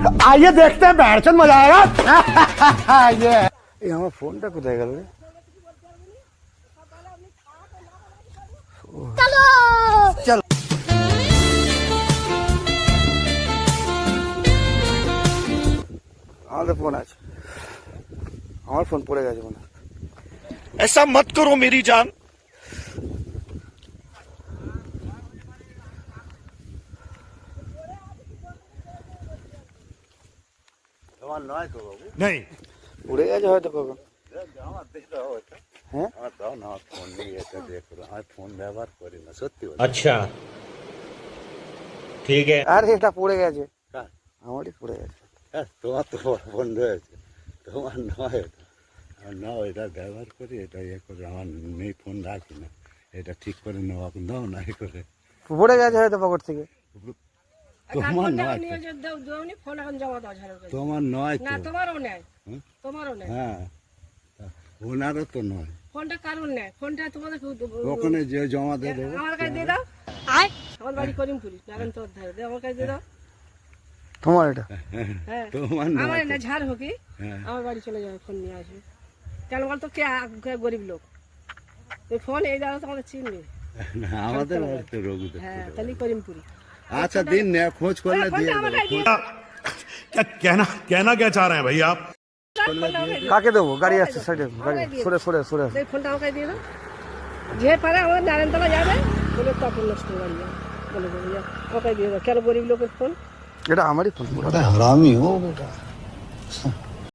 आइए देखते हैं बैठचंद मजा आएगा। ये আমার ফোনটা কোথায় গেল রে? চলো চলো আমাদের ফোন আছে, আমার ফোন পড়ে গেছে মনে। ऐसा मत करो मेरी जान। তোমার নয় তো বাবু? नहीं উড়ে গেছে হয়তো কখন। আমার দিয়ে দাও এটা। হ্যাঁ আমার দাও না, আমার ফোন নিয়ে এটা দেখো, আমি ফোন ব্যবহার করি না সত্যি বলছি। अच्छा ठीक है। আরে এটা পড়ে গেছে, কার? আমারই পড়ে গেছে। হ্যাঁ, তোমার তো বন্ধ হয়েছে, তোমার নয় এটা। আমার নাও, এটা ব্যবহার করি, এটা ইয়ে করে, আমার নেই, ফোন রাখি না, এটা ঠিক করে নেওয়া দাও না এ করে। পড়ে গেছে হয়তো পকেট থেকে। তোমার নয় তো, তোমার নয় তো। তোমারও নেয়, হুম? তোমারও নেয়। হ্যাঁ, ওনারও তো নয়। ফোনটা কারণ নেয়, ফোনটা তোমাদের ওখানে যে জমা দিয়ে দেবো। আমার কাছে দিয়ে দাও। আমার বাড়ি করিমপুরি, এখন তোর ধারে দে, আমার কাছে দিয়ে দাও। তোমার এটা? হ্যাঁ, তোমার আমার নয় না তো। ঝাড় হোকি, হ্যাঁ, আমার বাড়ি চলে যাবে, ফোন নিয়ে আসবে। কেন বলতো, কে গরিব লোক, এই ফোন এই দাও তোমাদের চিনবে। না, আমাদের বাড়িতে রোগী দেখতে হ্যাঁ, হবে। তাহলে করিমপুরি। আচ্ছা, দিন নে, খোঁজ করলে দিয়ে ফোনটা আমার দেবো। কাছে দিয়ে क्या कहना क्या चाह रहे हैं भाई आप? কাকে দেবো? গাড়ি আসছে সাইডে, গাড়ি সরে সরে সরে। এই ফোনটা আমাকে দিয়ে দাও। যে পারে আমাদের নারায়ণতলা যাবে, বলে তখন নষ্ট গাড়ি যাবে, বলে বলে যা, আমাকে দিয়ে দাও। কেন গরিব লোকের ফোন? এটা আমারই ফোন। बड़ा हरामी हो बेटा।